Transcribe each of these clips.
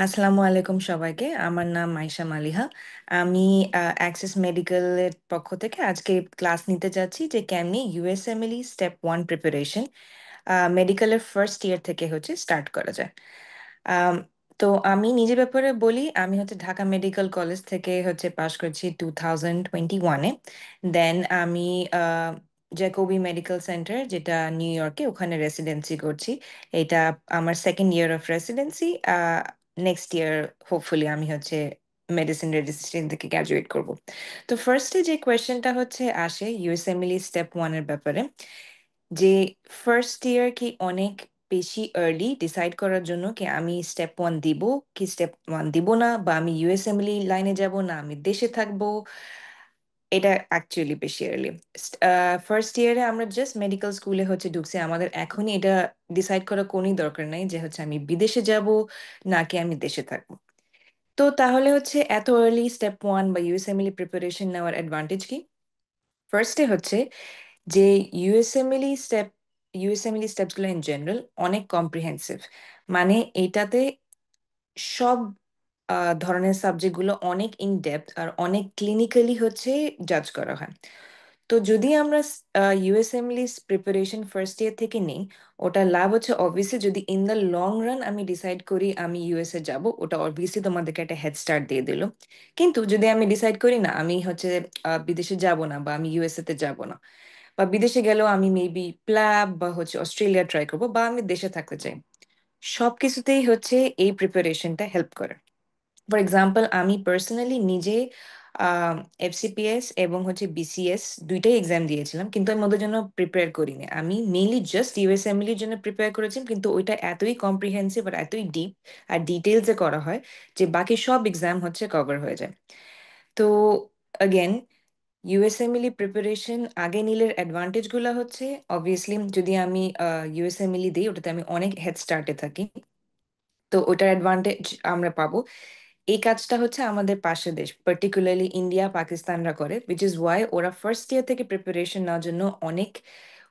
আসসালামু আলাইকুম সবাইকে। আমার নাম মাইশা মালিহা। আমি অ্যাক্সেস মেডিকেলের পক্ষ থেকে আজকে ক্লাস নিতে যাচ্ছি যে কেমনি ইউএসএমএলই স্টেপ 1 প্রিপারেশন মেডিকেলের ফার্স্ট ইয়ার থেকে হচ্ছে স্টার্ট করা যায়। আম, তো আমি নিজের ব্যাপারে বলি, আমি হচ্ছে ঢাকা মেডিকেল কলেজ থেকে হচ্ছে পাশ করেছি 2021-এ। দেন আমি জ্যাকোবি মেডিকেল সেন্টার, যেটা নিউ ইয়র্কে, ওখানে রেসিডেন্সি করছি। এটা আমার second year of residency. Next year hopefully আমি হচ্ছে মেডিসিন রেজিস্ট্রেশন থেকে গ্রাজুয়েট করব। তো ফার্স্টে যে কোয়েশ্চেনটা হচ্ছে আসে ইউএসএমএলই স্টেপ 1-এর ব্যাপারে, যে ফার্স্ট ইয়ার কি অনেক বেশি আর্লি ডিসাইড করার জন্য কি আমি স্টেপ 1 দিব কি স্টেপ 1 দিব না, বা আমি ইউএসএমএলই লাইনে যাব না আমি দেশে থাকবো, এটা অ্যাকচুয়ালি বেশি আর্লি। ফার্স্ট ইয়ারে আমরা জাস্ট মেডিকেল স্কুলে হচ্ছে ঢুকছি, আমাদের এখনই এটা ডিসাইড করা কোনই দরকার নাই যে হচ্ছে আমি বিদেশে যাব নাকি আমি দেশে থাকবো। তো তাহলে হচ্ছে এত আর্লি স্টেপ 1 বা ইউএসএমএলই প্রিপারেশন নেওয়ার অ্যাডভান্টেজ কি? ফার্স্টে হচ্ছে যে ইউএসএমএলই স্টেপ ইউএসএমএলই স্টেপসগুলো ইন জেনারেল অনেক কম্প্রিহেন্সিভ। মানে এটাতে সব ধরনের সাবজেক্টগুলো অনেক ইন ডেপথ আর অনেক ক্লিনিক্যালি হচ্ছে জাজ করা হয়। তো যদি আমরা ইউএসএমএলই প্রিপারেশন ফার্স্ট ইয়ার থেকে নিই, ওটা লাভ হচ্ছে অবভিয়াসলি যদি ইন দ্য লং রান আমি ডিসাইড করি আমি ইউএসএ যাব, ওটা অবভিয়াসলি তোমাদেরকে একটা হেড স্টার্ট দিয়ে দিল। কিন্তু যদি আমি ডিসাইড করি না আমি হচ্ছে বিদেশে যাব না বা আমি ইউএসএ তে যাব না, বা বিদেশে গেলেও আমি মেবি প্ল্যাব বা হচ্ছে অস্ট্রেলিয়া ট্রাই করবো, বা আমি দেশে থাকতে চাই, সবকিছুতেই হচ্ছে এই প্রিপারেশনটা হেল্প করে। ফর এক্সাম্পল আমি পার্সোনালি নিজে এফসিপিএস এবং হচ্ছে বিসিএস দুইটাই এক্সাম দিয়েছিলাম, কিন্তু আমি ওদের জন্য প্রিপেয়ার করিনি। আমি মেইনলি জাস্ট ইউএসএমএলির জন্য প্রিপেয়ার করেছিলাম, কিন্তু ওইটা এতই কম্প্রিহেন্সিভ আর এতই ডিপ আর ডিটেলসে করা হয় যে বাকি সব এক্সাম হচ্ছে কভার হয়ে যায়। তো অ্যাগেন, ইউএসএমএলই প্রিপারেশন আগে নিলে অ্যাডভান্টেজ গুলো হচ্ছে অবভিয়াসলি যদি আমি ইউএসএমএলই দিই ওটাতে আমি অনেক হেড স্টার্টে থাকি, তো ওটার অ্যাডভান্টেজ আমরা পাবো। এই কাজটা হচ্ছে আমাদের পাশের দেশ, পার্টিকুলারলি ইন্ডিয়া পাকিস্তানরা করে, উইচ ইজ ওয়াই ওরা ফার্স্ট ইয়ার থেকে প্রিপারেশন নেওয়ার জন্য অনেক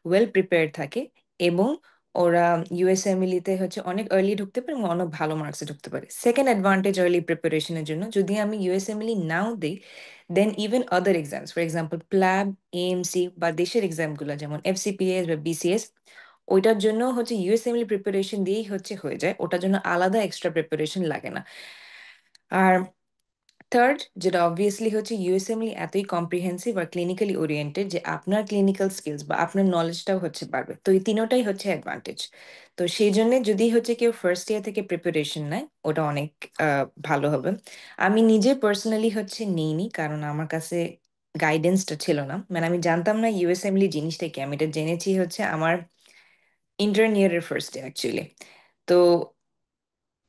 ওয়েল প্রিপেয়ার্ড থাকে, এবং ওরা ইউএসএমএলইতে হচ্ছে অনেক আর্লি ঢুকতে পারে এবং অনেক ভালো মার্কসে ঢুকতে পারে। সেকেন্ড অ্যাডভান্টেজ আর্লি প্রিপারেশনের জন্য, যদি আমি ইউএসএমএলই নাও দিই, then even other exams for example PLAB, AMC বা দেশের এক্সামগুলো যেমন এফসিপিএস বা বিসিএস, ওইটার জন্য হচ্ছে ইউএসএমএলই প্রিপারেশন দিয়েই হচ্ছে হয়ে যায়, ওটার জন্য আলাদা এক্সট্রা প্রিপারেশন লাগে না। আর থার্ড, যেটা অবভিয়াসলি হচ্ছে ইউএসএমএল এতই কম্প্রিহেন্সিভ আর ক্লিনিক্যালি ওরিয়েন্টেড যে আপনার ক্লিনিক্যাল স্কিলস বা আপনার নলেজটাও হচ্ছে বাড়বে, তো এই তিনোটাই হচ্ছে অ্যাডভান্টেজ। তো সেই জন্য যদি হচ্ছে কেউ ফার্স্ট ইয়ার থেকে প্রিপারেশন নেয় ওটা অনেক ভালো হবে। আমি নিজে পার্সোনালি হচ্ছে নিইনি, কারণ আমার কাছে গাইডেন্সটা ছিল না, মানে আমি জানতাম না ইউএসএমএল জিনিসটা কি। আমি এটা জেনেছি হচ্ছে আমার ইন্টার্ন ইয়ারের ফার্স্ট ডে অ্যাকচুয়ালি। তো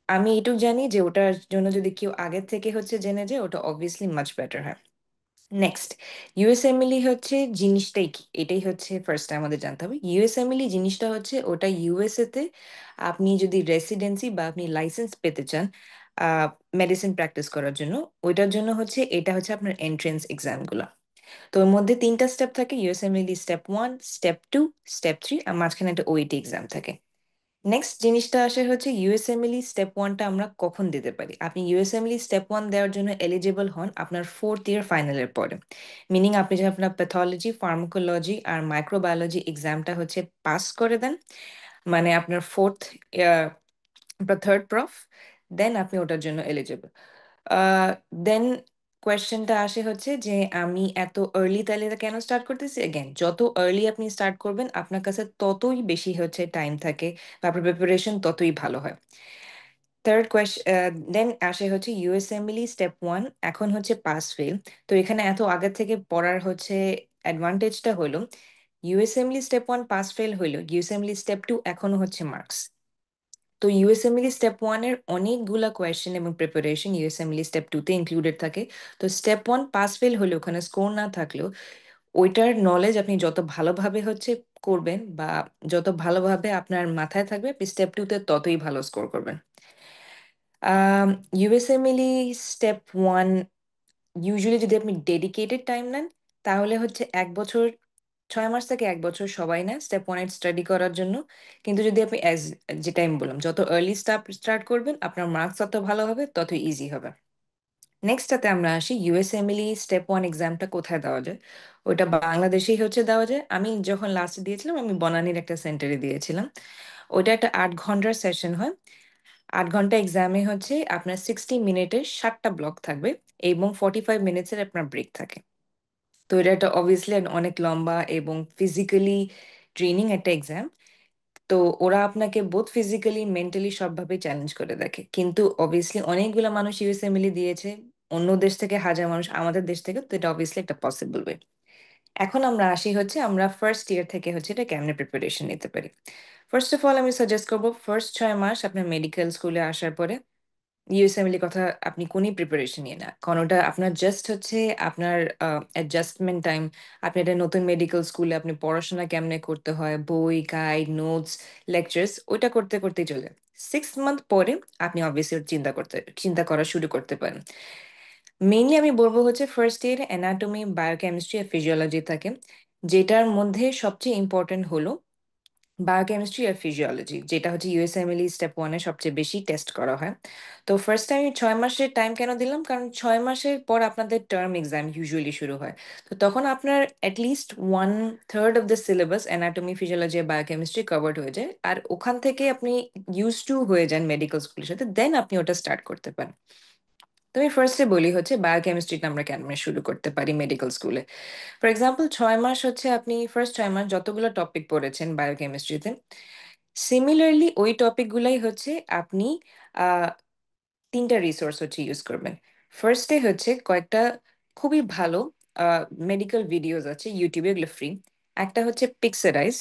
আমি এটুকু জানি যে ওটার জন্য যদি কেউ আগের থেকে হচ্ছে জেনে যায় ওটা অবভিয়াসলি মাচ বেটার হয়। নেক্সট, ইউএসএমএলই হচ্ছে জিনিসটাই কি, এটাই হচ্ছে ফার্স্ট আমাদের জানতে হবে। ইউএসএমএলই জিনিসটা হচ্ছে ওটা ইউএসএ তে আপনি যদি রেসিডেন্সি বা আপনি লাইসেন্স পেতে চান মেডিসিন প্র্যাকটিস করার জন্য, ওইটার জন্য হচ্ছে এটা হচ্ছে আপনার এন্ট্রেন্স এক্সামগুলো। তো ওর মধ্যে তিনটা স্টেপ থাকে, ইউএসএমএলই স্টেপ 1, স্টেপ 2, স্টেপ 3, আর মাঝখানে একটা ওইটি এক্সাম থাকে। নেক্সট জিনিসটা আসে হচ্ছে ইউএসএমএলই স্টেপ 1টা আমরা কখন দিতে পারি। আপনি ইউএসএমএলই স্টেপ 1 দেওয়ার জন্য এলিজিবল হন আপনার ফোর্থ ইয়ার ফাইনালের পরে, মিনিং আপনি যখন আপনার প্যাথোলজি, ফার্মাকোলজি আর মাইক্রোবায়োলজি এক্সামটা হচ্ছে পাস করে দেন, মানে আপনার ফোর্থ বা থার্ড প্রফ, দেন আপনি ওটার জন্য এলিজিবল। দেন কোয়েশ্চেনটা আসে হচ্ছে যে আমি এত আর্লি তাহলে এটা কেন স্টার্ট করতেছি। এগেন, যত আর্লি আপনি স্টার্ট করবেন আপনার কাছে ততই বেশি হচ্ছে টাইম থাকে বা আপনার প্রিপারেশন ততই ভালো হয়। থার্ড কোয়েশ্চেন দেন আসে হচ্ছে ইউএসএমএলই স্টেপ 1 এখন হচ্ছে পাস ফেল। তো এখানে এত আগে থেকে পড়ার হচ্ছে অ্যাডভান্টেজটা হলো ইউএসএমএলই স্টেপ 1 পাস ফেল হইলো, ইউএসএমএলই স্টেপ 2 এখনো হচ্ছে মার্কস। তো ইউএসএমএলই স্টেপ 1 এর অনেকগুলা কোয়েশ্চেন এবং প্রিপারেশন ইউএসএমএলই স্টেপ 2 তে ইনক্লুডেড থাকে। তো স্টেপ 1 পাস ফেল হলে ওখানে স্কোর না থাকলেও ওইটার নলেজ আপনি যত ভালোভাবে হচ্ছে করবেন বা যত ভালোভাবে আপনার মাথায় থাকবে, আপনি স্টেপ 2 তে ততই ভালো স্কোর করবেন। ইউএসএমএলই স্টেপ 1 ইউজুয়ালি যদি আপনি ডেডিকেটেড টাইম নেন তাহলে হচ্ছে 1 বছর 6 মাস থেকে 1 বছর সবাই নেয় স্টেপ 1 স্টাডি করার জন্য। কিন্তু যদি আপনি যেটা আমি বললাম, যত আর্লি স্টার্ট করবেন আপনার মার্কস তত ভালো হবে, তত ইজি হবে। নেক্সটটাতে আমরা আসি, ইউএসএমএলই স্টেপ 1 এক্সামটা কোথায় দেওয়া যায়। ওটা বাংলাদেশেই হচ্ছে দেওয়া যায়। আমি যখন লাস্টে দিয়েছিলাম আমি বনানীর একটা সেন্টারে দিয়েছিলাম। ওটা একটা 8 ঘন্টার সেশন হয়। 8 ঘন্টা এক্সামে হচ্ছে আপনার 60 মিনিটের 7টা ব্লক থাকবে এবং 45 মিনিটসের আপনার ব্রেক থাকে। তো এটা একটা অবভিয়াসলি অনেক লম্বা এবং ফিজিক্যালি ট্রেনিং একটা এক্সাম। তো ওরা আপনাকে বোথ ফিজিক্যালি মেন্টালি সবভাবে চ্যালেঞ্জ করে দেখে। কিন্তু অবভিয়াসলি অনেকগুলো মানুষ ইউএসএমএলই দিয়েছে, অন্য দেশ থেকে হাজার মানুষ, আমাদের দেশ থেকে, তো এটা অবভিয়াসলি একটা পসিবল ওয়ে। এখন আমরা আসি হচ্ছে আমরা ফার্স্ট ইয়ার থেকে হচ্ছে এটা কেমনে প্রিপারেশন নিতে পারি। ফার্স্ট অফ অল আমি সাজেস্ট করবো ফার্স্ট 6 মাস আপনার মেডিকেল স্কুলে আসার পরে ইউএসএমএল কথা আপনি কোনই প্রিপারেশন নিয়ে না, কারণ ওটা আপনার জাস্ট হচ্ছে আপনার অ্যাডজাস্টমেন্ট টাইম। আপনি একটা নতুন মেডিকেল স্কুলে আপনি পড়াশোনা কেমনে করতে হয়, বই গাইড নোটস লেকচার্স, ওইটা করতে করতেই চলে। 6 মান্থ পরে আপনি অবভিয়াসলি চিন্তা করা শুরু করতে পারেন। মেইনলি আমি বলবো হচ্ছে ফার্স্ট ইয়ার অ্যানাটমি বায়োকেমিস্ট্রি আর ফিজিওলজি থাকে, যেটার মধ্যে সবচেয়ে ইম্পর্টেন্ট হলো বায়োকেমিস্ট্রি আর ফিজিওলজি, যেটা হচ্ছে ইউএসএমএলই স্টেপ 1-এ সবচেয়ে বেশি টেস্ট করা হয়। তো ফার্স্ট টাইম 6 মাসের টাইম কেন দিলাম, কারণ 6 মাসের পর আপনাদের টার্ম এক্সাম ইউজুয়ালি শুরু হয়। তো তখন আপনার at least 1/3 of the syllabus anatomy physiology আর বায়োকেমিস্ট্রি কভার্ড হয়ে যায়, আর ওখান থেকে আপনি ইউজ টু হয়ে যান মেডিকেল স্কুলের সাথে, দেন আপনি ওটা স্টার্ট করতে পারেন। তো আমি ফার্স্টে বলি হচ্ছে বায়োকেমিস্ট্রিটা আমরা কেমন শুরু করতে পারি মেডিকেল স্কুলে। ফর এক্সাম্পল 6 মাস হচ্ছে আপনি ফার্স্ট 6 মাস যতগুলো টপিক পড়েছেন বায়োকেমিস্ট্রিতে, সিমিলারলি ওই টপিকগুলাই হচ্ছে আপনি আহ 3টা রিসোর্স হচ্ছে ইউজ করবেন। ফার্স্টে হচ্ছে কয়েকটা খুবই ভালো মেডিকেল ভিডিওস আছে ইউটিউবে, এগুলো ফ্রি। একটা হচ্ছে পিক্সারাইজ,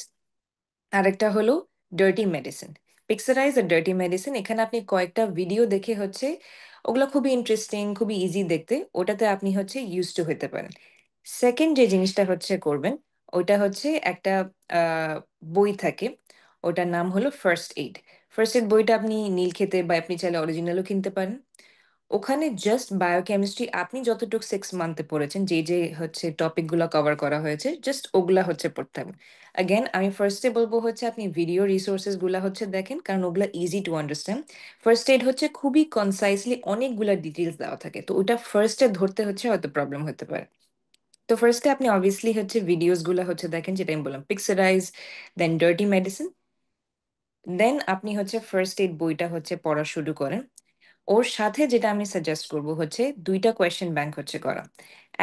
আরেকটা হলো ডার্টি মেডিসিন। পিক্সারাইজ আর ডার্টি মেডিসিন, এখানে আপনি কয়েকটা ভিডিও দেখে হচ্ছে, ওগুলো খুবই ইন্টারেস্টিং, খুবই ইজি দেখতে, ওটাতে আপনি হচ্ছে ইউজ টু হতে পারেন। সেকেন্ড যে জিনিসটা হচ্ছে করবেন, ওইটা হচ্ছে একটা আহ, বই থাকে, ওটার নাম হলো ফার্স্ট এইড। ফার্স্ট এইড বইটা আপনি নীলক্ষেতে বা আপনি চাইলে অরিজিনালও কিনতে পারেন। ওখানে জাস্ট বায়োকেমিস্ট্রি আপনি যতটুকু 6 মান্থে পড়েছেন, যে যে হচ্ছে টপিকগুলো কভার করা হয়েছে, জাস্ট ওগুলা হচ্ছে পড়তে হবে। অ্যাগেন আমি ফার্স্টে বলবো হচ্ছে আপনি ভিডিও রিসোর্সেস গুলা হচ্ছে দেখেন, কারণ ওগুলা easy to understand. First aid হচ্ছে খুবই কনসাইসলি অনেকগুলা ডিটেলস দেওয়া থাকে, তো ওটা ফার্স্টে ধরতে হচ্ছে হয়তো প্রবলেম হতে পারে। তো ফার্স্টে আপনি অবভিয়াসলি হচ্ছে ভিডিওস গুলা হচ্ছে দেখেন, যেটা আমি বললাম পিক্সারাইজ, দেন ডার্টি মেডিসিন, দেন আপনি হচ্ছে ফার্স্ট এইড বইটা হচ্ছে পড়া শুরু করেন। ওর সাথে যেটা আমি সাজেস্ট করব হচ্ছে 2টা কোয়েশ্চেন ব্যাংক হচ্ছে করা।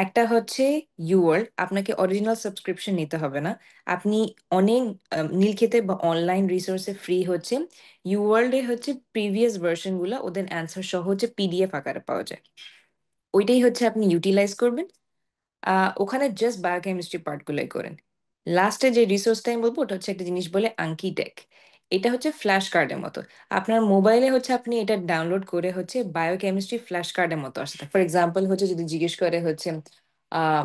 একটা হচ্ছে ইউওয়ার্ল্ড, আপনাকে অরিজিনাল সাবস্ক্রিপশন নিতে হবে না। আপনি অনেক নীলক্ষেতে বা অনলাইন রিসোর্সে ফ্রি হচ্ছে ইউওয়ার্ল্ডে হচ্ছে প্রিভিয়াস ভার্সন গুলা ওদের অ্যান্সার সহ হচ্ছে পিডিএফ আকারে পাওয়া যায়। ওইটাই হচ্ছে আপনি ইউটিলাইজ করবেন। ওখানে জাস্ট বায়োকেমিস্ট্রি পার্টগুলোই করেন। লাস্টে যে রিসোর্সটা আমি বলবো ওটা হচ্ছে একটা জিনিস বলে আঙ্কি টেক। এটা হচ্ছে ফ্ল্যাশ কার্ডের মতো। আপনার মোবাইলে হচ্ছে আপনি এটা ডাউনলোড করে হচ্ছে বায়োকেমিস্ট্রি ফ্ল্যাশ কার্ডের মতো আসছে। ফর এক্সাম্পল হচ্ছে যদি জিজ্ঞেস করে হচ্ছে আহ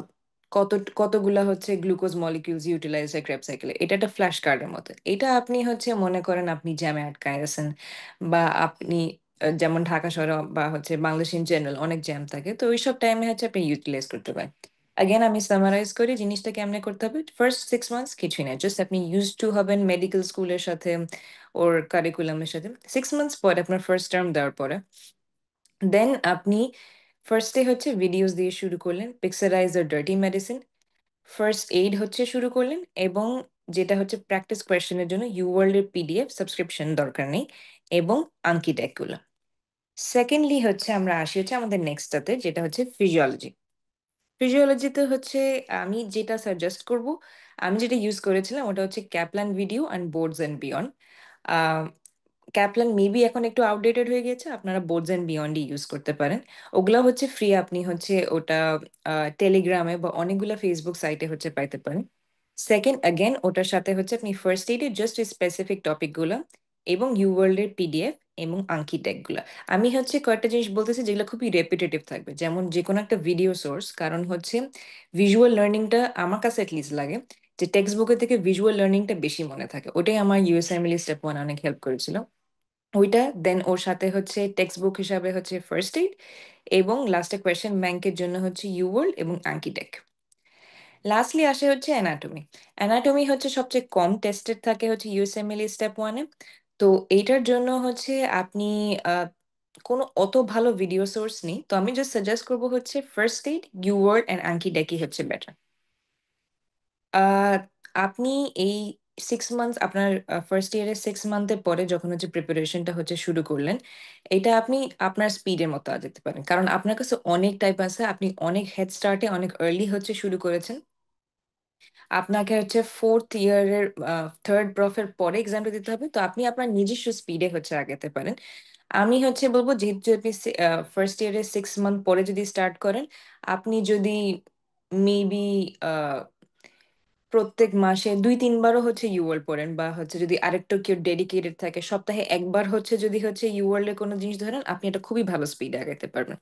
কত কতগুলা হচ্ছে গ্লুকোজ মলিকিউলস ইউটিলাইজ হয় ক্রেব সাইকেলে, এটা একটা ফ্ল্যাশ কার্ডের মতো। এটা আপনি হচ্ছে মনে করেন আপনি জ্যামে আটকায় আছেন, বা আপনি যেমন ঢাকা শহরে বা হচ্ছে বাংলাদেশ ইন জেনারেল অনেক জ্যাম থাকে, তো ওইসব টাইমে হচ্ছে আপনি ইউটিলাইজ করতে পারেন। আগেন আমি সামারাইজ করি জিনিসটা কেমনে করতে হবে। ফার্স্ট 6 মান্থস কিছুই না, জাস্ট আপনি ইউজ টু হবেন মেডিকেল স্কুলের সাথে, ওর কারিকুলামের সাথে। 6 মান্থস পরে আপনার ফার্স্ট টার্ম দেওয়ার পরে দেন আপনি ফার্স্টে হচ্ছে ভিডিওস দিয়ে শুরু করলেন, পিক্সারাইজ আর ডার্টি মেডিসিন। ফার্স্ট এইড হচ্ছে শুরু করলেন, এবং যেটা হচ্ছে প্র্যাকটিস কোয়েশ্চেনের জন্য ইউওয়ার্ল্ড এর পিডিএফ সাবস্ক্রিপশন দরকার নেই, এবং আঙ্কি টেকগুলো। সেকেন্ডলি হচ্ছে আমরা আসি হচ্ছে আমাদের নেক্সটটাতে, যেটা হচ্ছে ফিজিওলজি। ফিজিওলজিতে হচ্ছে আমি যেটা সাজেস্ট করব, আমি যেটা ইউজ করেছিলাম ওটা হচ্ছে Kaplan video and boards and beyond. Kaplan maybe এখন একটু আউটডেটেড হয়ে গেছে, আপনারা বোর্ডস অ্যান্ড বিয়ন্ডই ইউজ করতে পারেন। ওগুলা হচ্ছে ফ্রি, আপনি হচ্ছে ওটা টেলিগ্রামে বা অনেকগুলো ফেসবুক সাইটে হচ্ছে পাইতে পারেন। সেকেন্ড অ্যাগেন ওটার সাথে হচ্ছে আপনি ফার্স্ট এইডে জাস্ট স্পেসিফিক টপিকগুলো এবং ইউওয়ার্ল্ড এর পিডিএফ এবং আঙ্কি টেকগুলো। আমি হচ্ছে কয়েকটা জিনিস বলতেছি যেগুলো খুবই রেপিটেটিভ থাকবে, যেমন যে কোনো একটা ভিডিও সোর্স, কারণ হচ্ছে ভিজুয়াল লার্নিংটা আমার কাছে অ্যাটলিস্ট লাগে যে টেক্সট বুকের থেকে ভিজুয়াল লার্নিংটা বেশি মনে থাকে। ওটাই আমার ইউএসএমএল স্টেপ 1 অনেক হেল্প করেছিল। ওইটা দেন ওর সাথে হচ্ছে টেক্সট বুক হিসাবে হচ্ছে ফার্স্ট এইড, এবং লাস্টে কোয়েশ্চেন ব্যাংকের জন্য হচ্ছে ইউওয়ার্ল্ড এবং আঙ্কিটেক। লাস্টলি আসে হচ্ছে অ্যানাটমি। অ্যানাটমি হচ্ছে সবচেয়ে কম টেস্টেড থাকে হচ্ছে ইউএসএমএল স্টেপ ওয়ানে। তো এইটার জন্য হচ্ছে আপনি আহ, কোনো অত ভালো ভিডিও সোর্স নেই, তো আমি জাস্ট সাজেস্ট করবো হচ্ছে ফার্স্ট এইড, ইউওয়ার্ড অ্যান্ড আঙ্কি ডেকি হচ্ছে বেটার। আহ আপনি এই 6 মান্থস আপনার ফার্স্ট ইয়ারের 6 মান্থের পরে যখন হচ্ছে প্রিপারেশনটা হচ্ছে শুরু করলেন, এটা আপনি আপনার স্পিডের মতো যেতে পারেন, কারণ আপনার কাছে অনেক টাইপ আছে, আপনি অনেক হেড স্টার্টে অনেক আর্লি হচ্ছে শুরু করেছেন। আপনাকে হচ্ছে ফোর্থ ইয়ারের থার্ড প্রফের পরে এক্সামটা দিতে হবে, তো আপনি আপনার নিজস্ব স্পিডে হচ্ছে আগাতে পারেন। আমি হচ্ছে বলবো যেহেতু আপনি ফার্স্ট ইয়ারের 6 মান্থ পরে যদি স্টার্ট করেন, আপনি যদি মেবি প্রত্যেক মাসে 2-3বারও হচ্ছে ইউওয়ার্ল্ড পড়েন, বা হচ্ছে যদি আরেকটু কেউ ডেডিকেটেড থাকে সপ্তাহে একবার হচ্ছে যদি হচ্ছে ইউওয়ার্ল্ডের কোনো জিনিস ধরেন, আপনি এটা খুবই ভালো স্পিডে আগাতে পারবেন।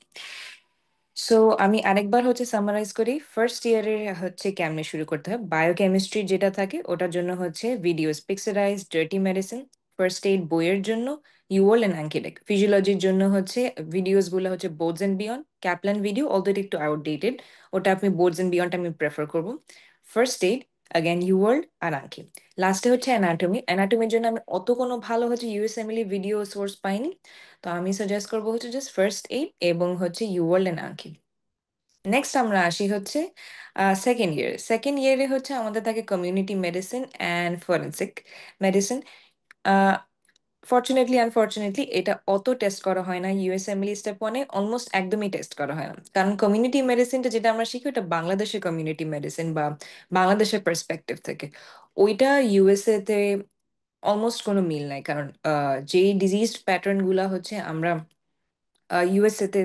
সো আমি আরেকবার হচ্ছে সামারাইজ করি, ফার্স্ট ইয়ারে হচ্ছে কেমনে শুরু করতে হয়। বায়োকেমিস্ট্রি যেটা থাকে ওটার জন্য হচ্ছে videos Pixorize dirty medicine. First aid বইয়ের জন্য ইউওল এন্ড অ্যাঙ্কিডেক। ফিজিওলজির জন্য হচ্ছে ভিডিওস গুলো হচ্ছে boards and beyond, Kaplan video already একটু আউটডেটেড, ওটা আপনি বোর্ডস এন্ড বিয়ন্ড আমি প্রেফার করবো। ফার্স্ট এইড অ্যাগেন ইউওয়ার্ল্ড আর আঙ্কি। লাস্টে হচ্ছে অ্যানাটমি। অ্যানাটমির জন্য আমি অত কোনো ভালো হচ্ছে ইউএসএমএল ভিডিও সোর্স পাইনি, তো আমি সাজেস্ট করবো হচ্ছে জাস্ট ফার্স্ট এইড এবং হচ্ছে ইউওয়ার্ল্ড এন্ড আঙ্কি। নেক্সট আমরা আসি হচ্ছে সেকেন্ড ইয়ারে। সেকেন্ড ইয়ারে হচ্ছে আমাদের থাকে community medicine and forensic medicine. Fortunately unfortunately এটা অত টেস্ট করা হয় না ইউএসএমএল স্টেপ ওয়ানে, অলমোস্ট একদমই টেস্ট করা হয় না, কারণ কমিউনিটি মেডিসিনটা যেটা আমরা শিখি ওটা বাংলাদেশের কমিউনিটি মেডিসিন বা বাংলাদেশের পার্সপেক্টিভ থেকে। ওইটা ইউএসএ তে অলমোস্ট কোনো মিল নাই, কারণ যে ডিজিজ প্যাটার্ন গুলা হচ্ছে আমরা ইউএসএ তে,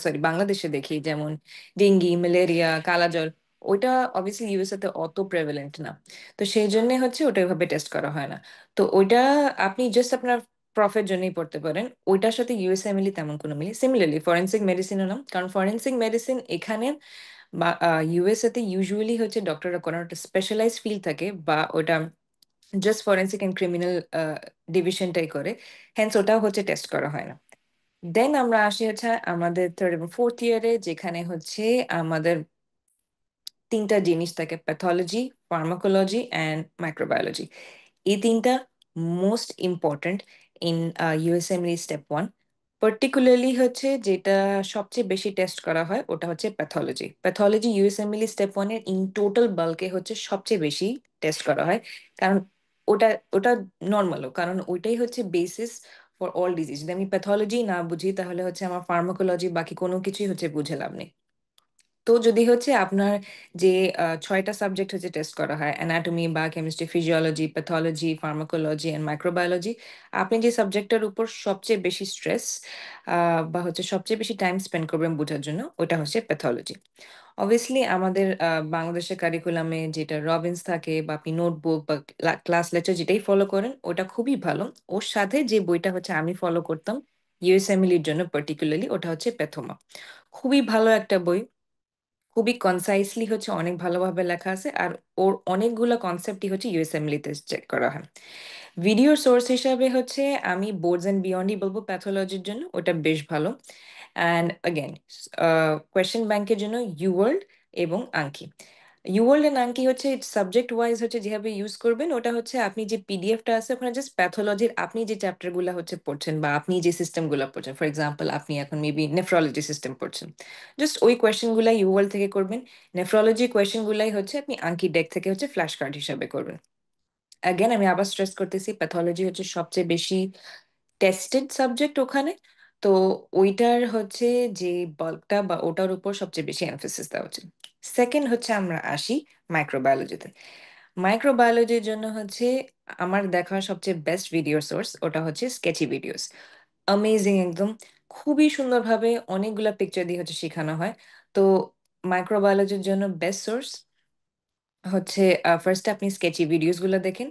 সরি বাংলাদেশে দেখি, যেমন ডেঙ্গি, ম্যালেরিয়া, কালাজ্বর, ওইটা অবভিয়াসলি ইউএসএ তে অত প্রেভেলেন্ট না। তো সেই জন্য হচ্ছে ওটা ওইভাবে টেস্ট করা হয় না। তো ওইটা আপনি জাস্ট আপনার প্রফের জন্যই পড়তে পারেন, ওইটার সাথে ইউএসএমএলই তেমন কোনো মিল। সিমিলারলি ফরেন্সিক মেডিসিনও না, কারণ ফরেন্সিক মেডিসিন এখানে বা ইউএসএ তে ইউজুয়ালি হচ্ছে ডক্টররা কোনো একটা স্পেশালাইজ ফিল্ড থাকে, বা ওটা জাস্ট ফরেন্সিক অ্যান্ড ক্রিমিনাল ডিভিশনটাই করে, হ্যান্স ওটাও হচ্ছে টেস্ট করা হয় না। দেন আমরা আসি হচ্ছে আমাদের থার্ড এবং ফোর্থ ইয়ারে, যেখানে হচ্ছে আমাদের তিনটা জিনিস থাকে: প্যাথোলজি, ফার্মাকোলজি অ্যান্ড মাইক্রোবায়োলজি। এই তিনটা most important in USMLE step one. Particularly হচ্ছে যেটা সবচেয়ে বেশি টেস্ট করা হয় ওটা হচ্ছে প্যাথোলজি। প্যাথোলজি ইউএসএমএল স্টেপ ওয়ানের ইন টোটাল বাল্কে হচ্ছে সবচেয়ে বেশি টেস্ট করা হয়, কারণ ওটা ওটা নর্মালও, কারণ ওইটাই হচ্ছে বেসিস ফর অল ডিজিজ। যদি আমি প্যাথোলজি না বুঝি তাহলে হচ্ছে আমার ফার্মাকোলজি বাকি কোনো কিছুই হচ্ছে বুঝে লাভ নেই। তো যদি হচ্ছে আপনার যে 6টা সাবজেক্ট হচ্ছে টেস্ট করা হয়, অ্যানাটমি বা chemistry, physiology, pathology, pharmacology and microbiology, আপনি যে সাবজেক্টটার উপর সবচেয়ে বেশি স্ট্রেস বা হচ্ছে সবচেয়ে বেশি টাইম স্পেন্ড করবেন বোঝার জন্য, ওটা হচ্ছে প্যাথোলজি। অবভিয়াসলি আমাদের বাংলাদেশের কারিকুলামে যেটা রবিন্স থাকে, বা আপনি নোটবুক বা ক্লাস লেকচার যেটাই ফলো করেন ওটা খুবই ভালো। ওর সাথে যে বইটা হচ্ছে আমি ফলো করতাম ইউএসএমএল এর জন্য পার্টিকুলারলি, ওটা হচ্ছে প্যাথোমা। খুবই ভালো একটা বই, খুবই কনসাইসলি হচ্ছে অনেক ভালোভাবে লেখা আছে, আর ওর অনেকগুলো কনসেপ্টই হচ্ছে ইউএসএমএল তে চেক করা হয়। ভিডিও সোর্স হিসাবে হচ্ছে আমি বোর্ডস এন্ড বিয়ন্ডই বলবো প্যাথোলজির জন্য, ওটা বেশ ভালো। অ্যান্ড অ্যাগেন কোয়েশ্চেন ব্যাংকের জন্য ইউওয়ার্ল্ড এবং আঙ্কি। ইউওয়ার্ল্ড এন্ড আঙ্কি হচ্ছে সাবজেক্ট ওয়াইজ হচ্ছে যেভাবে ইউজ করবেন, ওটা হচ্ছে আপনি যে পিডিএফটা আছে ওখানে জাস্ট প্যাথোলজির আপনি যে চ্যাপ্টার গুলা হচ্ছে পড়ছেন, বা আপনি যে সিস্টেম গুলা পড়ছেন, ফর এক্সাম্পল আপনি এখন মেবি নেফ্রোলজি সিস্টেম পড়ছেন, জাস্ট ওই কোয়েশ্চেন গুলাই ইউওয়ার্ল্ড থেকে করবেন। নেফ্রোলজি কোয়েশ্চেন গুলাই হচ্ছে আপনি আঙ্কি ডেক থেকে হচ্ছে ফ্ল্যাশ কার্ড হিসাবে করবেন। অ্যাগেন আমি আবার স্ট্রেস করতেছি, প্যাথোলজি হচ্ছে সবচেয়ে বেশি টেস্টেড সাবজেক্ট ওখানে, তো ওইটার হচ্ছে যে বাল্কটা বা ওটার উপর সবচেয়ে বেশি এমফেসিস দেওয়া হচ্ছে। সেকেন্ড হচ্ছে আমরা আসি মাইক্রোবায়োলজিতে। মাইক্রোবায়োলজির জন্য হচ্ছে আমার দেখা সবচেয়ে বেস্ট ভিডিও সোর্স ওটা হচ্ছে স্কেচি ভিডিওস। অ্যামেজিং একদম, খুবই সুন্দরভাবে অনেকগুলা পিকচার দিয়ে হচ্ছে শেখানো হয়। তো মাইক্রোবায়োলজির জন্য বেস্ট সোর্স হচ্ছে ফার্স্ট আপনি স্কেচি ভিডিওস গুলো দেখেন।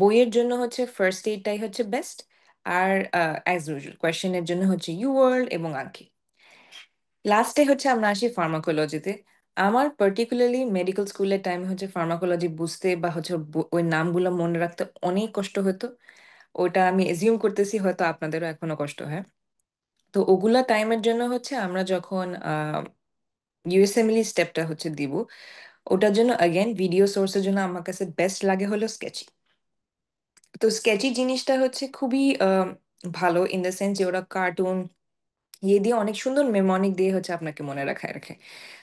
বইয়ের জন্য হচ্ছে ফার্স্ট এইডটাই হচ্ছে বেস্ট। আর অ্যাজ ইউজুয়াল কোয়েশ্চেনের জন্য হচ্ছে ইউওয়ার্ল্ড এবং আঙ্কি। লাস্টে হচ্ছে আমরা আসি ফার্মাকোলজিতে। আমার পার্টিকুলারলি মেডিকেল স্কুলের টাইমে হচ্ছে ফার্মাকোলজি বুঝতে বা হচ্ছে ওই নামগুলো মনে রাখতে অনেক কষ্ট হতো। ওটা আমি এজিউম করতেছি হয়তো আপনাদেরও এখনো কষ্ট হয়। তো ওগুলা টাইমের জন্য হচ্ছে আমরা যখন ইউএসএমএল স্টেপটা হচ্ছে দিব, ওটার জন্য অ্যাগেন ভিডিও সোর্সের জন্য আমার কাছে বেস্ট লাগে হলো স্কেচি। তো স্কেচি জিনিসটা হচ্ছে খুবই ভালো ইন দ্য সেন্স যে ওরা কার্টুন ইয়ে দিয়ে অনেক সুন্দর মেমনিক দিয়ে হচ্ছে আপনাকে মনে রাখায় রাখে।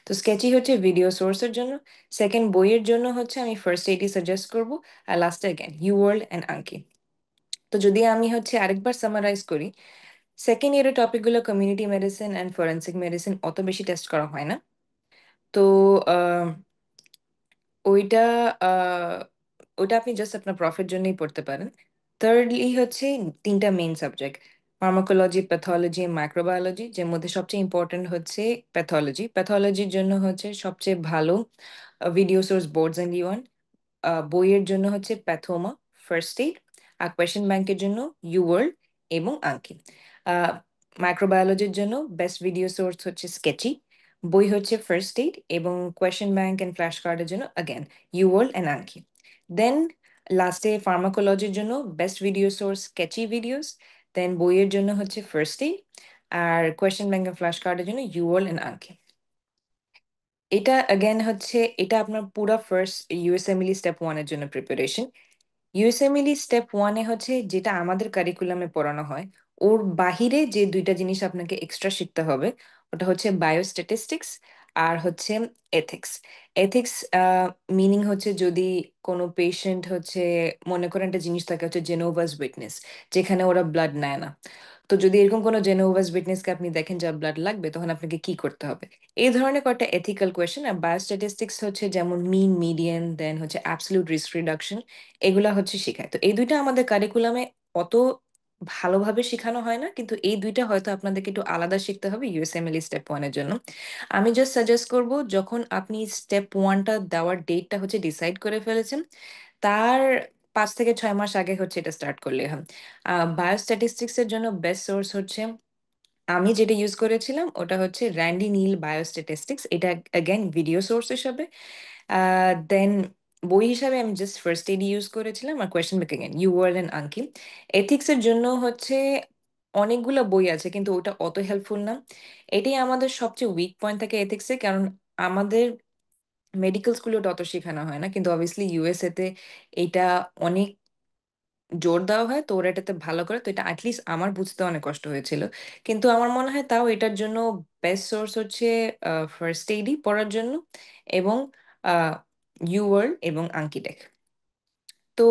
তো স্কেচি হচ্ছে ভিডিও সোর্সের জন্য। সেকেন্ড বইয়ের জন্য হচ্ছে আমি ফার্স্ট এইডই সাজেস্ট করব। আর লাস্টে অ্যাগেন ইউ ওয়ার্ল্ড অ্যান্ড আঙ্কি। তো যদি আমি হচ্ছে আরেকবার সামারাইজ করি, সেকেন্ড ইয়ারের টপিকগুলো community medicine and forensic medicine অত বেশি টেস্ট করা হয় না। তো আহ, ওইটা আহ, ওইটা আপনি জাস্ট আপনার প্রফিট জন্যই পড়তে পারেন। থার্ডলি হচ্ছে তিনটা main subject, pharmacology, pathology, microbiology, যে মধ্যে সবচেয়ে ইম্পর্টেন্ট হচ্ছে প্যাথোলজি। প্যাথোলজির জন্য হচ্ছে সবচেয়ে ভালো ভিডিও সোর্স বোর্ডস অ্যান্ড ইউয়ান। বইয়ের জন্য হচ্ছে প্যাথোমা, ফার্স্ট এইড। আর কোয়েশ্চেন ব্যাংকের জন্য ইউ ওয়ার্ল্ড এবং আঙ্কি। মাইক্রোবায়োলজির জন্য বেস্ট ভিডিও সোর্স হচ্ছে স্কেচি, বই হচ্ছে ফার্স্ট এইড, এবং কোয়েশ্চেন ব্যাংক অ্যান্ড ফ্ল্যাশ কার্ডের জন্য again UWorld and Anki. Then লাস্টে ফার্মাকোলজির জন্য best video source Sketchy videos, then বইয়ের জন্য হচ্ছে ফার্স্ট এইড, আর কোয়েশ্চেন ব্যাংক অ্যান্ড ফ্ল্যাশ কার্ডের জন্য ইউ ওয়ার্ল্ড অ্যান্ড আঙ্কি। এটা অ্যাগেন হচ্ছে এটা আপনার পুরো ফার্স্ট ইউএসএমএলই স্টেপ ওয়ানের জন্য প্রিপারেশন। ইউএসএমএলই স্টেপ ওয়ানে হচ্ছে যেটা আমাদের কারিকুলামে পড়ানো হয়, ওর বাহিরে যে দুইটা জিনিস আপনাকে এক্সট্রা শিখতে হবে, ওটা হচ্ছে বায়োস্ট্যাটিস্টিক্স আর হচ্ছে এথিক্স। এথিক্স মিনিং হচ্ছে যদি কোনো পেশেন্ট হচ্ছে, মনে করেন একটা জিনিস থাকে হচ্ছে জেনোভাস উইটনেস, যেখানে ওরা ব্লাড নেয় না। তো যদি এরকম কোনো জেনোভাস উইটনেসকে আপনি দেখেন যার ব্লাড লাগবে, তখন আপনাকে কি করতে হবে, এই ধরনের কয়েকটা এথিক্যাল কোয়েশ্চেন। আর বায়োস্ট্যাটিস্টিক্স হচ্ছে যেমন মিন, মিডিয়ান, দেন হচ্ছে অ্যাবসলিউট রিস্ক রিডাকশন, এগুলা হচ্ছে শেখায়। তো এই দুইটা আমাদের কারিকুলামে অত ভালোভাবে শেখানো হয় না, কিন্তু এই দুইটা হয়তো আপনাদেরকে একটু আলাদা শিখতে হবে ইউএসএমএলই স্টেপ ওয়ানের জন্য। আমি জাস্ট সাজেস্ট করব, যখন আপনি স্টেপ ওয়ানটা দেওয়ার ডেটটা হচ্ছে ডিসাইড করে ফেলেছেন, তার 5 থেকে 6 মাস আগে হচ্ছে এটা স্টার্ট করলে হয়। বায়োস্ট্যাটিস্টিক্স এর জন্য বেস্ট সোর্স হচ্ছে, আমি যেটা ইউজ করেছিলাম ওটা হচ্ছে র্যান্ডি নীল বায়োস্ট্যাটিস্টিক্স, এটা অ্যাগেন ভিডিও সোর্স হিসাবে। দেন বই হিসাবে আমি জাস্ট ফার্স্ট এড ইউজ করেছিলাম, আর question bank again UWorld and Anki. Ethics এর জন্য হচ্ছে অনেকগুলো বই আছে, কিন্তু ওটা অত হেল্পফুল না। এটাই আমাদের সবচেয়ে উইক পয়েন্ট থাকে এথিক্সে, কারণ আমাদের মেডিকেল স্কুলে ওটা অত শেখানো হয় না, কিন্তু অবভিয়াসলি ইউএসএ তে এটা অনেক জোর দেওয়া হয়, তো ওরা এটাতে ভালো করে, তো এটা অ্যাটলিস্ট আমার বুঝতে অনেক কষ্ট হয়েছিল। কিন্তু আমার মনে হয় তাও এটার জন্য বেস্ট সোর্স হচ্ছে ফার্স্ট এইডই পড়ার জন্য, এবং ইউ ওয়ার্ল্ড এবং আঙ্কিটেক। তো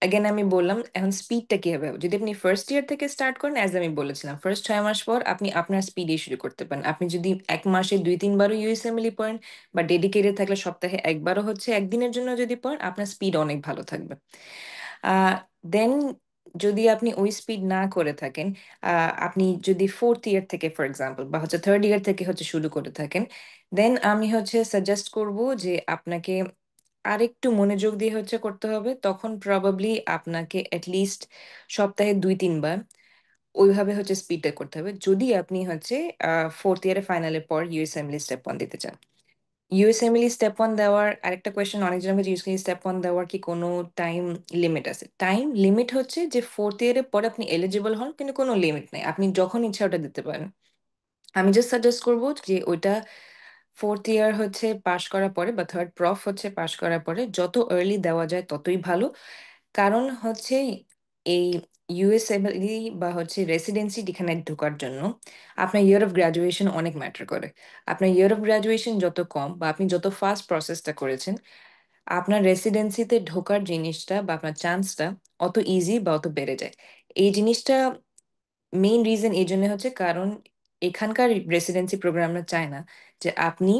অ্যাগেন আমি বললাম এখন স্পিডটা কি হবে, যদি আপনি ফার্স্ট ইয়ার থেকে স্টার্ট করেন, অ্যাজ আমি বলেছিলাম ফার্স্ট 6 মাস পর আপনি আপনার স্পিডে শুরু করতে পারেন। আপনি যদি এক মাসে 2-3বারও ইউএসএমএলই পড়েন, বা ডেডিকেটেড থাকলে সপ্তাহে একবারও হচ্ছে একদিনের জন্য যদি পড়েন, আপনার স্পিড অনেক ভালো থাকবে। দেন যদি আপনি ওই স্পিড না করে থাকেন, আপনি যদি ফোর্থ ইয়ার থেকে ফর এক্সাম্পল, বা হচ্ছে থার্ড ইয়ার থেকে হচ্ছে শুরু করে থাকেন, দেন আমি হচ্ছে সাজেস্ট করব যে আপনাকে আরেকটু মনোযোগ দিয়ে হচ্ছে করতে হবে। তখন প্রবাবলি আপনাকে অ্যাটলিস্ট সপ্তাহে 2-3বার ওইভাবে হচ্ছে স্পিডটা করতে হবে, যদি আপনি হচ্ছে ফোর্থ ইয়ারে ফাইনালের পর ইউএসএমএলই স্টেপ ওয়ান দিতে চান। ইউএসএমএলই স্টেপ ওয়ান দেওয়ার আরেকটা কোয়েশ্চেন অনেক জনের কাছে, ইউএসএমএলই স্টেপ ওয়ান দেওয়ার কি কোনো টাইম লিমিট আছে? টাইম লিমিট হচ্ছে যে ফোর্থ ইয়ারের পরে আপনি এলিজিবল হন, কিন্তু কোনো লিমিট নেই, আপনি যখন ইচ্ছা ওটা দিতে পারেন। আমি জাস্ট সাজেস্ট করবো যে ওইটা ফোর্থ ইয়ার হচ্ছে পাশ করার পরে, বা থার্ড প্রফ হচ্ছে পাশ করার পরে যত আর্লি দেওয়া যায় ততই ভালো। কারণ হচ্ছে এই ইউএসএমএলই বা হচ্ছে রেসিডেন্সি এখানে ঢোকার জন্য আপনার ইয়ার অফ গ্রাজুয়েশন অনেক ম্যাটার করে। আপনার ইয়ার অফ গ্রাজুয়েশন যত কম, বা আপনি যত ফাস্ট প্রসেসটা করেছেন, আপনার রেসিডেন্সিতে ঢোকার জিনিসটা বা আপনার চান্সটা অত ইজি বা অত বেড়ে যায়। এই জিনিসটা মেইন রিজন এই জন্য হচ্ছে কারণ এখানকার রেসিডেন্সি প্রোগ্রামরা চায় না যে আপনি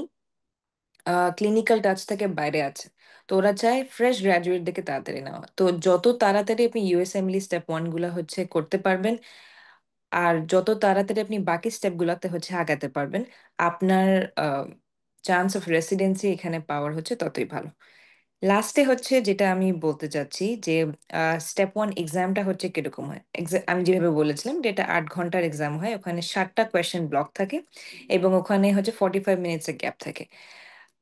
ক্লিনিক্যাল টাচ থেকে বাইরে আছে। তো ওরা চায় ফ্রেশ গ্র্যাজুয়েট দেখে তাড়াতাড়ি নেওয়া। তো যত তাড়াতাড়ি আপনি ইউএসএমএলই স্টেপ ওয়ান গুলা হচ্ছে করতে পারবেন, আর যত তাড়াতাড়ি আপনি বাকি স্টেপ গুলাতে হচ্ছে আগাতে পারবেন, আপনার চান্স অফ রেসিডেন্সি এখানে পাওয়ার হচ্ছে ততই ভালো। লাস্টে হচ্ছে যেটা আমি বলতে চাচ্ছি যে স্টেপ ওয়ান এক্সামটা হচ্ছে কিরকম হয়। আমি যেভাবে বলেছিলাম যে এটা 8 ঘন্টার এক্সাম হয়, ওখানে 7টা কোয়েশ্চেন ব্লক থাকে, এবং ওখানে হচ্ছে 45 মিনিটসের গ্যাপ থাকে।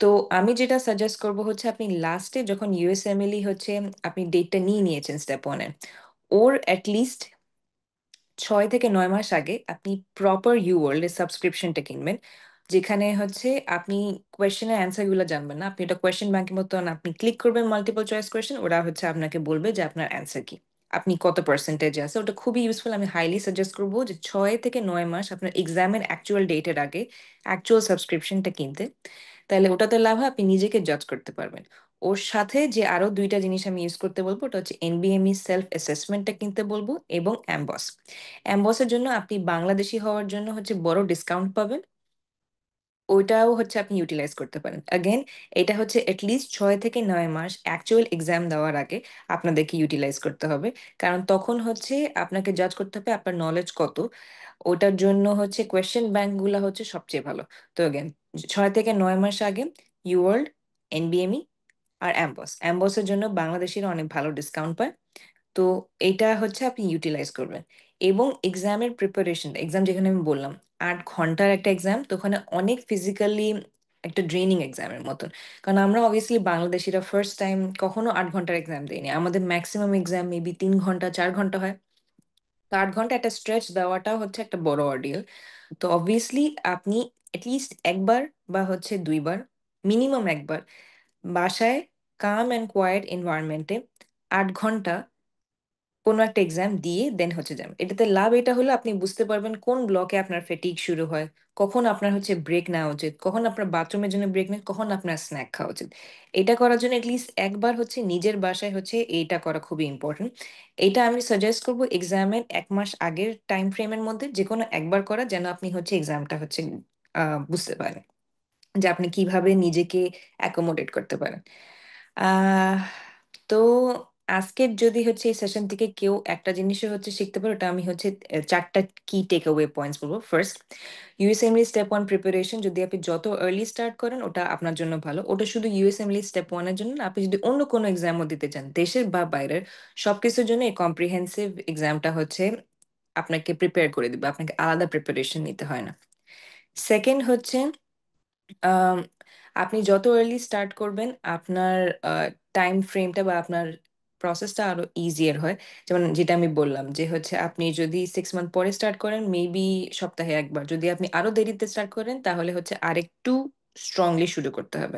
তো আমি যেটা সাজেস্ট করব হচ্ছে আপনি লাস্টে যখন ইউএসএমএলই হচ্ছে আপনি ডেটটা নিয়ে নিয়েছেন স্টেপ ওয়ানের, ওর অ্যাটলিস্ট 6 থেকে 9 মাস আগে আপনি প্রপার ইউ ওয়ার্ল্ড এর সাবস্ক্রিপশনটা কিনবেন। যেখানে হচ্ছে আপনি কোয়েশ্চেনের অ্যান্সার গুলো জানবেন না, আপনি এটা কোয়েশ্চেন ব্যাংকের মতন আপনি ক্লিক করবেন মাল্টিপল চয়েস কোয়েশ্চেন, ওরা হচ্ছে আপনাকে বলবে যে আপনার অ্যান্সার কি, আপনি কত পার্সেন্টেজ আছে। ওটা খুবই ইউজফুল, আমি হাইলি সাজেস্ট করবো যে 6 থেকে 9 মাস আপনার এক্সামের অ্যাকচুয়াল ডেটের আগে অ্যাকচুয়াল সাবস্ক্রিপশনটা কিনতে। তাহলে ওটাতে লাভ হয়, আপনি নিজেকে জাজ করতে পারবেন। ওর সাথে যে আরো দুইটা জিনিস আমি ইউজ করতে বলবো, ওটা হচ্ছে এনবিএমই সেলফ অ্যাসেসমেন্টটা কিনতে বলবো, এবং অ্যাম্বস। অ্যাম্বসের জন্য আপনি বাংলাদেশি হওয়ার জন্য হচ্ছে বড় ডিসকাউন্ট পাবেন, ওইটাও হচ্ছে আপনি ইউটিলাইজ করতে পারেন। অ্যাগেন, এটা হচ্ছে অ্যাটলিস্ট 6 থেকে 9 মাস অ্যাকচুয়াল এক্সাম দেওয়ার আগে আপনাদেরকে ইউটিলাইজ করতে হবে, কারণ তখন হচ্ছে আপনাকে জাজ করতে হবে আপনার নলেজ কত। ওটার জন্য হচ্ছে কোয়েশ্চেন ব্যাংকগুলো হচ্ছে সবচেয়ে ভালো। তো অ্যাগেন, 6 থেকে 9 মাস আগে ইউওয়ার্ল্ড, এনবিএমই আর অ্যাম্বস। অ্যাম্বসের জন্য বাংলাদেশিরা অনেক ভালো ডিসকাউন্ট পায়। তো এটা হচ্ছে আপনি ইউটিলাইজ করবেন। এবং এক্সামের প্রিপারেশন, এক্সাম যেখানে আমি বললাম 8 ঘন্টার একটা এক্সাম, তো ওখানে অনেক ফিজিক্যালি একটা ড্রেনিং এক্সামের মতন। কারণ আমরা অবভিয়াসলি বাংলাদেশিরা ফার্স্ট টাইম কখনো 8 ঘন্টার এক্সাম দিইনি, আমাদের ম্যাক্সিমাম এক্সাম মেবি 3 ঘন্টা 4 ঘন্টা হয়। তো 8 ঘন্টা একটা স্ট্রেচ দেওয়াটাও হচ্ছে একটা বড় অর্ডিয়াল। তো অবভিয়াসলি আপনি অ্যাটলিস্ট একবার বা হচ্ছে দুইবার, মিনিমাম একবার বাসায় কাম অ্যান্ড কোয়াইট এনভায়রনমেন্টে 8 ঘন্টা কোনো একটা এক্সাম দিয়ে দেন হচ্ছে যাবেন। এটাতে লাভ এটা হলো আপনি বুঝতে পারবেন কোন ব্লকে আপনার ফেটিক শুরু হয়, কখন আপনার হচ্ছে ব্রেক নেওয়া উচিত, কখন আপনার বাথরুমের জন্য ব্রেক নেই, কখন আপনার স্ন্যাক খাওয়া উচিত। এটা করার জন্য এটলিস্ট একবার হচ্ছে নিজের বাসায় হচ্ছে এইটা করা খুবই ইম্পর্টেন্ট। এটা আমি সাজেস্ট করবো এক্সামের 1 মাস আগের টাইম ফ্রেমের মধ্যে যে কোনো একবার করা, যেন আপনি হচ্ছে এক্সামটা হচ্ছে বুঝতে পারেন যে আপনি কিভাবে নিজেকে অ্যাকোমোডেট করতে পারেন। আহ তো আজকের যদি হচ্ছে এই সেশন থেকে কেউ একটা জিনিসও হচ্ছে শিখতে পারে, ওটা আমি হচ্ছে 4টা কি টেক অ্যাওয়ে পয়েন্টস বলবো। ফার্স্ট, ইউএসএমএল স্টেপ 1 প্রিপারেশন যদি আপনি যত আর্লি স্টার্ট করেন ওটা আপনার জন্য ভালো। ওটা শুধু ইউএসএমএল স্টেপ 1 এর জন্য না, আপনি যদি অন্য কোনো এক্সামও দিতে চান দেশের বা বাইরের, সবকিছুর জন্য এই কম্প্রিহেন্সিভ এক্সামটা হচ্ছে আপনাকে প্রিপেয়ার করে দিবে, আপনাকে আলাদা প্রিপারেশন নিতে হয় না। সেকেন্ড হচ্ছে, আম, আপনি যত আর্লি স্টার্ট করবেন আপনার টাইম ফ্রেমটা বা আপনার প্রসেসটা আরো ইজিয়ার হয়। যেমন যেটা আমি বললাম যে হচ্ছে আপনি যদি 6 মান্থ পরে স্টার্ট করেন মেবি সপ্তাহে একবার, যদি আপনি আরো দেরিতে স্টার্ট করেন তাহলে হচ্ছে আরেকটু স্ট্রংলি শুরু করতে হবে।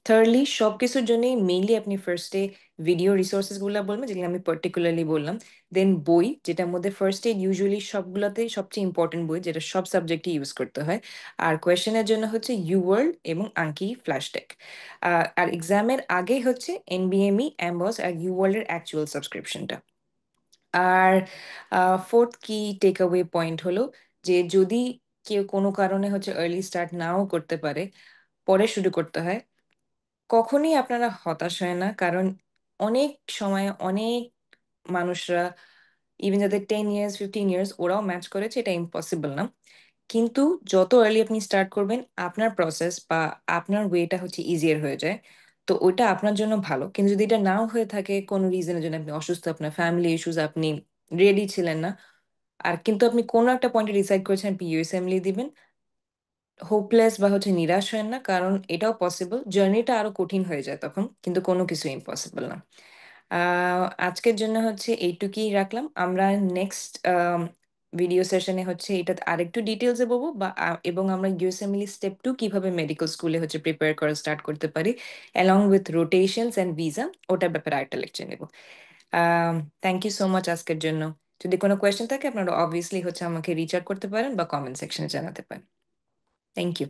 থার্ডলি, সবকিছুর জন্যই মেইনলি আপনি ফার্স্টে ভিডিও রিসোর্সেস গুলো বলবেন যেগুলো আমি পার্টিকুলারলি বললাম। দেন বই, যেটার মধ্যে ফার্স্ট এড ইউজুয়ালি সবগুলোতেই সবচেয়ে ইম্পর্টেন্ট বই, যেটা সব সাবজেক্টে ইউজ করতে হয়। আর কোয়েশ্চেনের জন্য হচ্ছে ইউওয়ার্ল্ড এবং আঙ্কি ফ্ল্যাশটেক। আর এক্সামের আগে হচ্ছে এনবিএমই, অ্যাম্বস আর ইউওয়ার্ল্ড এর অ্যাকচুয়াল সাবস্ক্রিপশনটা। আর ফোর্থ কি টেক অ্যাওয়ে পয়েন্ট হলো যে যদি কেউ কোনো কারণে হচ্ছে আর্লি স্টার্ট নাও করতে পারে, পরে শুরু করতে হয়, কখনই আপনারা হতাশ হয় না। কারণ অনেক সময় অনেক মানুষরা, ইভেন যাদের 10 ইয়ার্স 15 ইয়ার্স, ওরাও ম্যাচ করেছে, এটা ইম্পসিবল না। কিন্তু যত আর্লি আপনি স্টার্ট করবেন আপনার প্রসেস বা আপনার ওয়েটা হচ্ছে ইজিয়ার হয়ে যায়। তো ওইটা আপনার জন্য ভালো। কিন্তু যদি এটা নাও হয়ে থাকে কোনো রিজনের জন্য, আপনি অসুস্থ, আপনার ফ্যামিলি ইস্যুস, আপনি রেডি ছিলেন না, আর কিন্তু আপনি কোনো একটা পয়েন্টে ডিসাইড করেছেন আপনি ইউএসএমএলই দিবেন, হোপলেস বা হচ্ছে নিরাশ হয় না, কারণ এটাও পসিবল। জার্নিটা আরো কঠিন হয়ে যায় তখন, কিন্তু কোনো কিছু ইম্পসিবল না। আজকের জন্য হচ্ছে এইটুকুই রাখলাম। আমরা নেক্সট ভিডিও সেশনে হচ্ছে এটা আরেকটু ডিটেলসে বলবো, বা এবং আমরা ইউএসএমএল স্টেপ 2 কিভাবে মেডিকেল স্কুলে হচ্ছে প্রিপেয়ার করা স্টার্ট করতে পারি অ্যালং উইথ রোটেশনস অ্যান্ড ভিসা, ওটার ব্যাপারে আরেকটা লেকচার নেব। থ্যাংক ইউ সো মাচ আজকের জন্য। যদি কোনো কোয়েশ্চেন থাকে আপনারা অবভিয়াসলি হচ্ছে আমাকে রিচ আউট করতে পারেন বা কমেন্ট সেকশনে জানাতে পারেন। Thank you.